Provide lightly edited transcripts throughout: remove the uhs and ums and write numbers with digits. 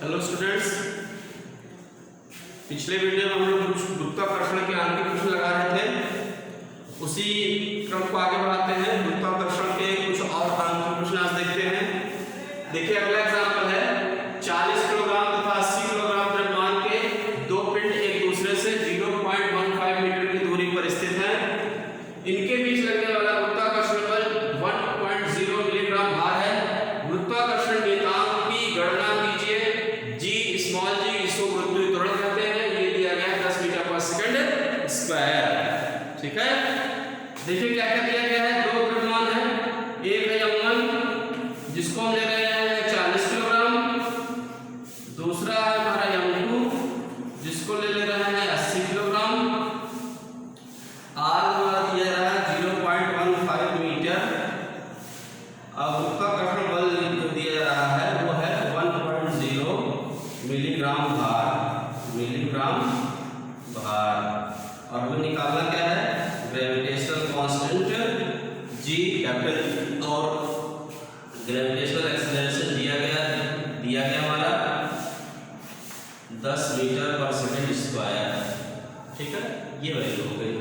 Hello students, पिछले video में हम लोग कुछ गुरुत्वाकर्षण के आंतरिक प्रश्न लगा रहे थे। उसी क्रम को आगे बढ़ाते हैं। गुरुत्वाकर्षण के कुछ और आंतरिक प्रश्न आज देखते हैं। देखिए, अगला एग्जांपल है 40 किलोग्राम तथा 80 किलोग्राम द्रव्यमान के दो पिंड एक दूसरे से 0.15 मीटर की दूरी पर स्थित हैं। इनके बीच लगने वाला गुरुत्वाकर्षण बल 1.0 मिलीग्राम भार है। गुरुत्वाकर्षण नियतांक की गणना कीजिए। जी स्मॉल जी, इसको गुरुत्वीय त्वरण कहते हैं। ये दिया गया है 10 मीटर पर सेकंड स्क्वायर। ठीक है, देखिए क्या क्या दिया गया है। दो द्रव्यमान है, एक है M1 जिसको हम ले रहे हैं 40 किलोग्राम, दूसरा है हमारा M2 जिसको ले रहे हैं 80 किलोग्राम। आर हमारा दिया रहा है 0.15 मीटर। अब गुरुत्वाकर्षण बल दिया रहा है वो है 1.0 मिलीग्राम भार। और वो निकालना क्या है, ग्रेविटेशनल कांस्टेंट जी कैपिटल और ग्रेविटेशनल एक्सेलरेशन दिया गया हमारा 10 मीटर पर सेकंड स्क्वायर। ठीक है, ये वैल्यू हो गई।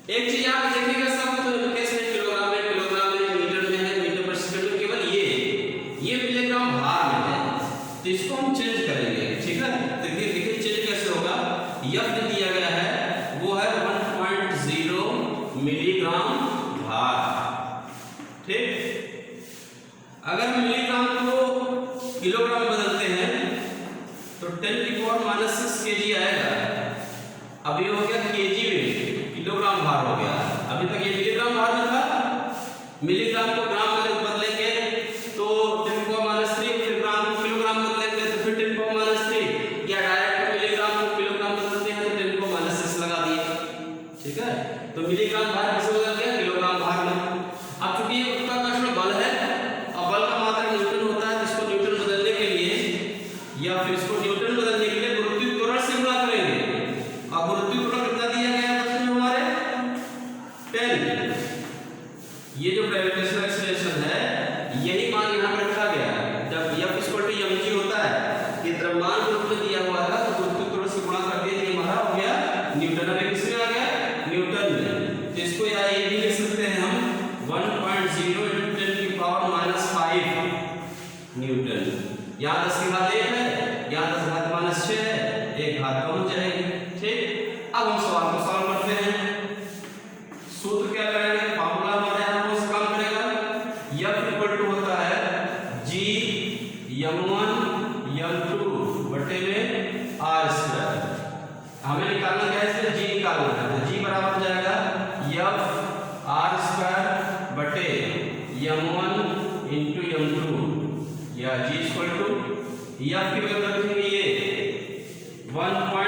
एक चीज आप देखिएगा, सब तो कैसे किलोग्राम में मीटर में है, मीटर पर सेकंड में, केवल ये मिलीग्राम भार में है, तो इसको हम चेंज करेंगे। ठीक है, तो देखिए चेंज कैसे होगा। F जो दिया गया है वो है 1.0 मिलीग्राम भार। ठीक, अगर मिलीग्राम को किलोग्राम बदलते हैं तो 10⁻⁻6 kg आएगा। अब ये हो गया केजी में, किलोग्राम भार हो गया। अभी तक ये मिलीग्राम भार में था। मिलीग्राम को ग्राम में बदलेंगे तो 10⁻3, फिर ग्राम को किलोग्राम बदलेंगे तो फिर 10⁻3, या डायरेक्ट मिलीग्राम को किलोग्राम बदलते हैं तो 10⁻6 लगा दिए। ठीक है, तो मिलीग्राम भार किसमें बदल गया, किलोग्राम भार में। अब चूंकि ये गुरुत्वाकर्षण बल है और बल का मात्रक न्यूटन होता है, जिसको न्यूटन बदलने के लिए या फिर इसको न्यूटन बदलने के लिए गुरुत्वीय त्वरण से गुणा करेंगे। और गुरुत्वीय त्वरण कितना दिया गया है प्रश्न में हमारे 10। ये जो ग्रेविटेशनल एक्सेलरेशन है यही मान यहाँ पर रखा गया है। जब F mg होता है, ये द्रव्यमान के रूप में दिया हुआ था तो गुरुत्वीय त्वरण से गुणा कर दिया, ये हमारा हो गया न्यूटन। अब किसमें आ गया, न्यूटन में। तो इसको या ये भी लिख सकते हैं हम 1.0 × 10⁻⁵ न्यूटन। यहाँ 10 की घात 1 है, यहाँ 10 घात -6 है, एक घात कम हो जाएगी। ठीक, अब हम सवाल को सॉल्व करते हैं। सूत्र क्या करेंगे, फार्मूला हमारे यहाँ कौन सा काम करेगा। F होता है G M1 M2 बटे में R²। हमें निकालना क्या है, इसमें G निकालना है। तो G बराबर हो जाएगा F R² बटे M1 × M2, या G F की वैल्यू रखेंगे ये 1.0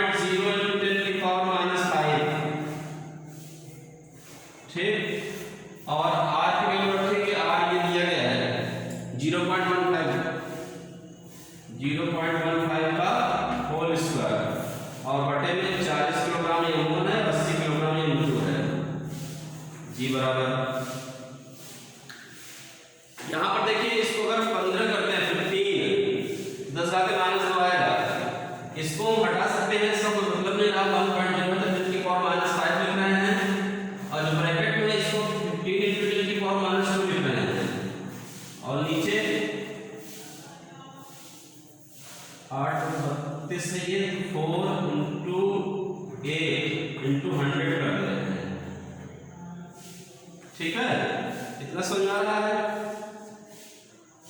× 10⁻⁵। ठीक, और R की वैल्यू रखेंगे, R ये दिया गया है 0.15 का होल स्क्वायर, और बटे में 40 किलोग्राम M1 है, 80 किलोग्राम M2 है। G बराबर, यहाँ पर देखिए इसको अगर 15 करते हैं फिर 3 10 घात -2 आएगा। इसको हम हटा सकते हैं, इसका कोई मतलब नहीं रहा। 1.0 तो 10⁻⁵ लिख रहे हैं, और जो ब्रैकेट में इसको 15 × 10⁻² लिख रहे हैं, और नीचे 8 32 से ये 4 × 8 × 100 कर रहे हैं। ठीक है, इतना समझ आ रहा है।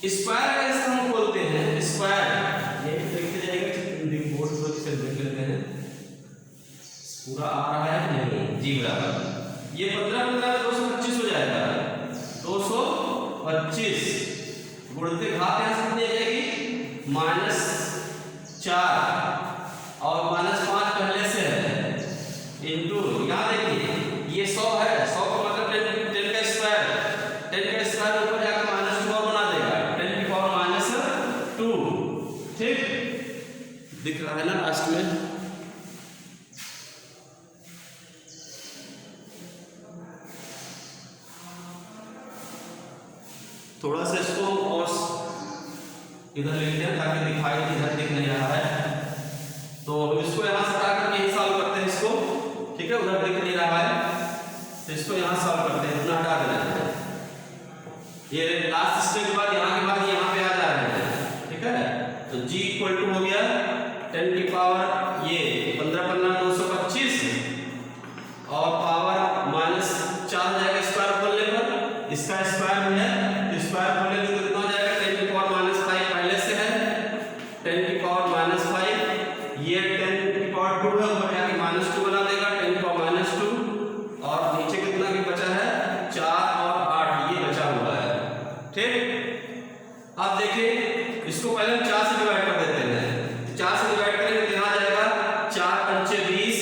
स्क्वायर अगर इसको हम बोलते हैं, स्क्वायर ये देखते जाएंगे, बोर्ड पर से देख लेते हैं पूरा आ रहा है नहीं। G बराबर ये 15 225 हो जाएगा। 225 गुणित घात यहाँ से कितनी आ जाएगी, -4, और -5 पहले से है, इंटू यहाँ देखिए ये 100 है, 100 का मतलब 10 का स्क्वायर, 10 का स्क्वायर ऊपर जाकर -2 बना देगा, 10⁻²। ठीक, दिख रहा है ना लास्ट में। थोड़ा सा इसको और इधर लिखते हैं ताकि दिखाई इधर दिख नहीं रहा है। तो इसको यहाँ से हटा करके यही सॉल्व करते हैं इसको, ठीक है, उधर दिख नहीं रहा है तो इसको यहाँ सॉल्व करते हैं, उतना हटा देना है। ये लास्ट स्टेप के बाद यहाँ के बाद यहाँ पे आ जा रहे हैं, ठीक है। तो g इक्वल टू हो गया 10 की पावर ये 15 15 225 और पावर माइनस 4 जाएगा स्क्वायर बोलने पर, इसका स्क्वायर है तो स्क्वायर बोलने तो कितना हो जाएगा 10 की पावर माइनस 5 पहले से है 10 की पावर माइनस 5, ये 10 की पावर 2 है ऊपर जाके माइनस 2 बना देगा 10 की पावर माइनस 2 और नीचे कितना की बचा है 4 और 8 ये बचा हुआ है, ठीक। अब देखिए इसको पहले हम 4 से डिवाइड कर देते हैं, 4 से डिवाइड करेंगे तो यहाँ आ जाएगा 4 पंचे 20,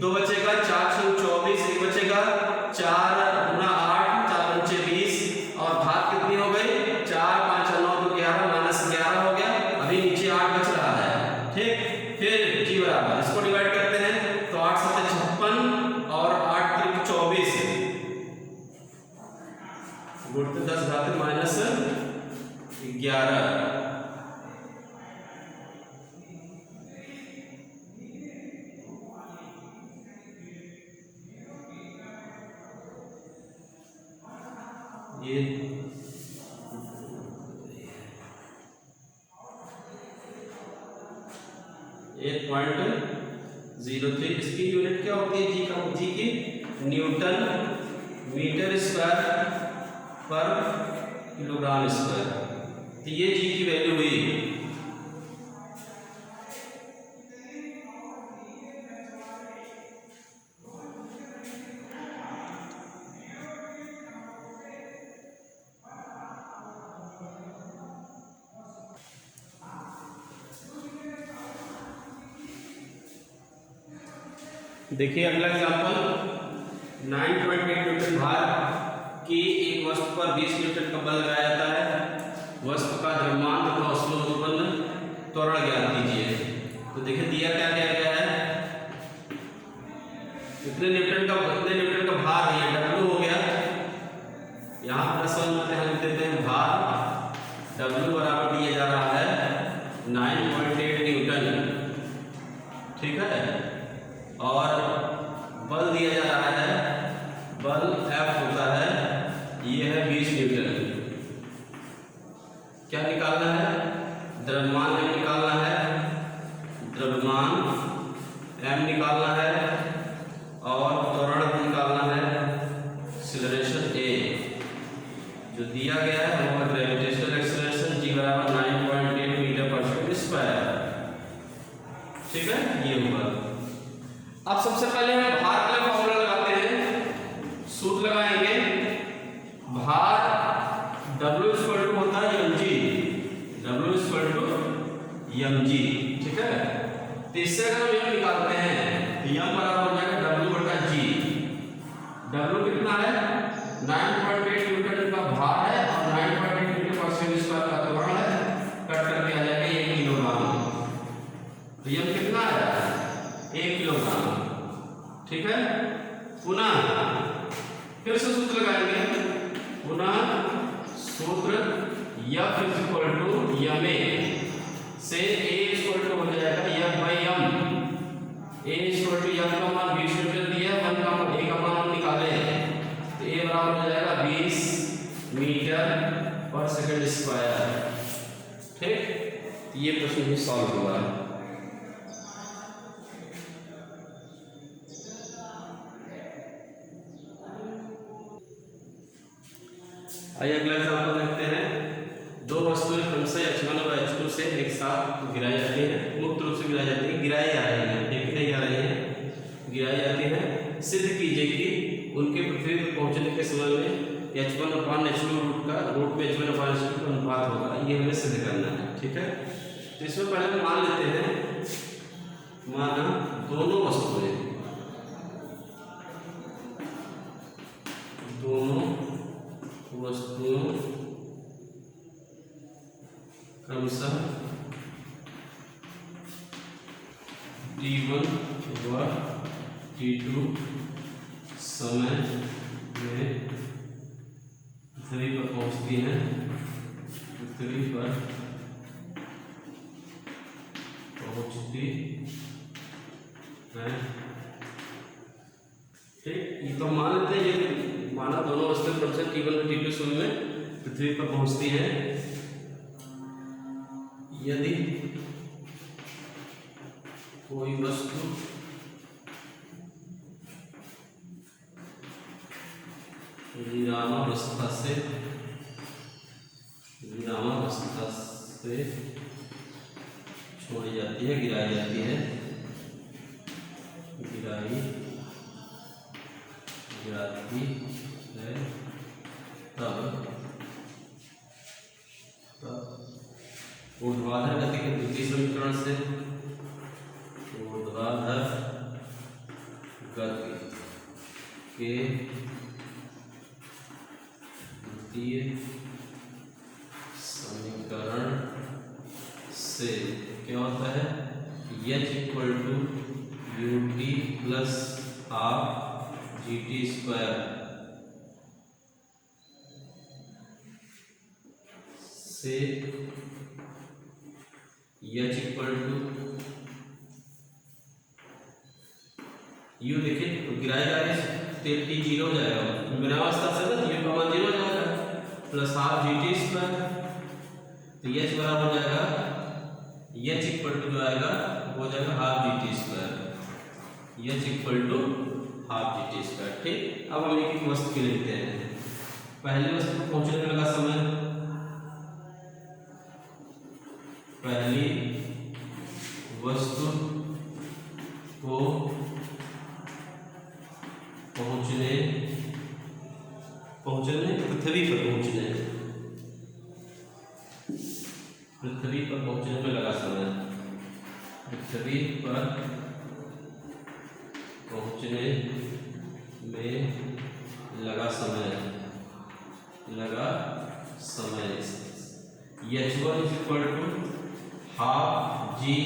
2 बचेगा 4 छः 24, 1 बचेगा 4 गुना 8, 4 पंचे 20 और भाग कितनी हो गई 4 5 9 2 11 माइनस 11 हो गया, अभी नीचे 8 बच रहा है, ठीक। फिर g बराबर इसको डिवाइड करते हैं तो 8 7 56 और 8 3 24 गुणित 10 घात माइनस 11। ये 8.03 इसकी यूनिट क्या होती है जी की न्यूटन मीटर स्क्वायर पर किलोग्राम स्क्वायर, तो ये जी की वैल्यू हुई। देखिए अगला एग्जांपल 9.8 न्यूटन भार की एक वस्तु पर 20 न्यूटन का बल लगाया जाता है, वस्तु का द्रव्यमान तथा उसमें उत्पन्न त्वरण ज्ञात कीजिए। तो देखिए दिया क्या गया है, कितने न्यूटन का भार है, W हो गया, यहाँ पर समझ में हम देते हैं भार W बराबर दिया जा रहा है 9.8 न्यूटन, ठीक है, और बल दिया जा रहा है, बल F होता है, ये है 20 न्यूटन। क्या निकालना है, द्रव्यमान M निकालना है, द्रव्यमान M निकालना है और त्वरण निकालना है, एक्सीलरेशन A जो दिया गया है वो ग्रेविटेशनल एक्सीलरेशन g बराबर 9.8 मीटर पर सेकंड स्क्वायर, ठीक है, ये हुआ। अब सबसे पहले हम भार का फॉर्मूला लगाते हैं, सूत्र लगाएंगे, भार W इक्वल टू होता है mg, W equal to mg, ठीक है। तो इससे अगर हम यम निकालते हैं तो यम बराबर हो जाएगा W बटा g। W कितना है 9.8 न्यूटन का भार है और 9.8 मीटर पर सेकंड स्क्वायर का त्वरण है, कट करके आ जाएगा 1 किलोग्राम। तो यम कितना है 1 किलोग्राम, ठीक है। पुनः फिर से सूत्र लगाएंगे, पुनः सूत्र F इक्वल टू ma से A इक्वल टू हो जाएगा F by m, A equal to m का मान 20 न्यूटन दिया, A का मान हम निकाले, तो A बराबर हो जाएगा 20 मीटर पर सेकंड स्क्वायर, ठीक। ये प्रश्न भी सॉल्व हुआ। आइए अगला एग्जांपल देखते हैं, दो वस्तुएं क्रमशः H1 और H2 से एक साथ गिराई जाती हैं, मुक्त रूप से गिराई जाती हैं, गिराई जा रही हैं, ठीक नहीं जा रही हैं, गिराई जाती हैं। सिद्ध कीजिए कि उनके पृथ्वी पर पहुंचने के समय में H1 अपान H2 रूट में H1 अपान H2 का अनुपात होगा, ये हमें सिद्ध करना है, ठीक है। तो इसमें पहले हम मान लेते हैं, माना दोनों वस्तुएं क्रमशः T1 व T2 समय में पृथ्वी पर पहुंचती हैं, पृथ्वी पर पहुंचती है। ठीक, ये तो मान लेते हैं, ये माना दोनों वस्तुएं क्रमशः T1 और T2 समय में पृथ्वी पर पहुंचती हैं। यदि कोई वस्तु विरामावस्था से छोड़ी जाती है, गिराई जाती है, तब ऊर्ध्वाधर गति के द्वितीय समीकरण से ऊर्ध्वाधर गति के द्वितीय समीकरण से क्या होता है, H equal to ut plus half gt square से H इक्वल टू यू, देखिए गिराया जाएगा T 0 हो जाएगा, विरामावस्था से ना U का मान 0 हो जाएगा, प्लस हाफ gt स्क्वायर, तो H बराबर हो जाएगा, H इक्वल टू जो आएगा वो जाएगा half gt square, H equal to half gt square. ठीक, अब हम एक वस्तु के लिखते हैं। पहली वस्तु को पहुंचने में लगा समय, पहली वस्तु को पहुंचने पृथ्वी पर पहुंचने में लगा समय, पृथ्वी पर पहुंचने में लगा समय H1 is equal to half G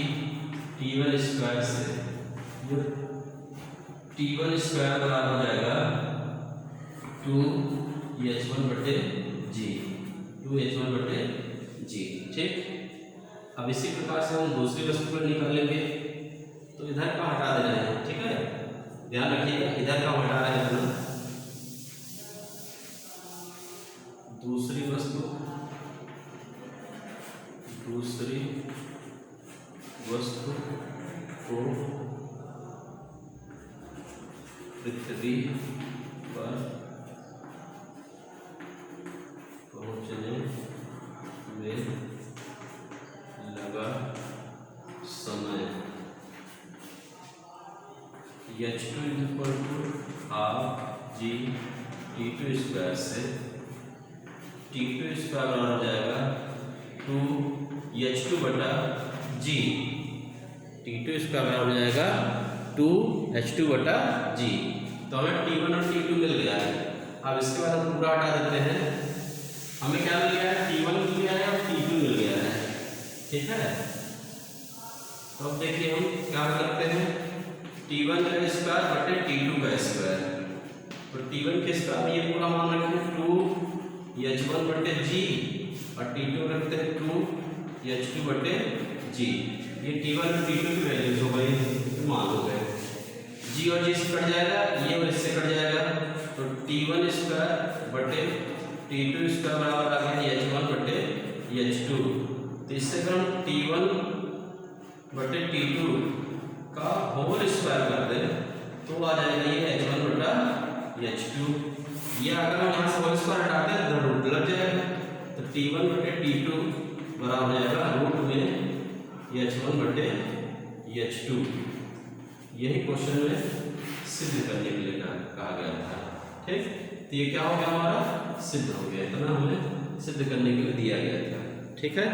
T1 square से, T1 स्क्वायर बराबर हो जाएगा 2H1/g, 2H1/g। ठीक, अब इसी प्रकार से हम दूसरी वस्तु को निकाल लेंगे, तो इधर का हटा देना है। ठीक है, ध्यान रखिएगा, इधर का हटा रहे हैं। दूसरी वस्तु को पृथ्वी पर पहुंचने में लगा समय H2 equal to half G T2 square से, T2 स्क्वायर बराबर हो जाएगा 2H2/g, T2 स्क्वायर बराबर हो जाएगा 2H2/g। तो हमें T1 और T2 मिल गया है। अब इसके बाद हम पूरा हटा देते हैं, हमें क्या मिल गया है, T1 मिल गया है और T2 मिल गया है। ठीक है, तो अब देखिए हम क्या करते हैं, T1 का स्क्वायर बटे T2 का स्क्वायर, तो T1 के स्क्वायर ये पूरा मान रखते हैं 2H1/g और T2 रखते हैं 2H2/g। ये T1 और T2 की वैल्यूज हो गई, मान हो गए, g और g से कट जाएगा, ये और इससे कट जाएगा, तो T1 स्क्वायर बटे T2 स्क्वायर बराबर आ गया H1/H2। तो इससे अगर हम T1/T2 का होल स्क्वायर कर दें तो आ जाएगा ये H1/H2। ये अगर हम यहाँ से होल स्क्वायर हटाते हैं तो रूट लग जाएगा, तो T1/T2 बराबर हो जाएगा रूट में H1/H2। यही क्वेश्चन में सिद्ध करने के लिए कहा गया था। ठीक, तो ये क्या हो गया, हमारा सिद्ध हो गया, इतना हमें सिद्ध करने के लिए दिया गया था। ठीक है।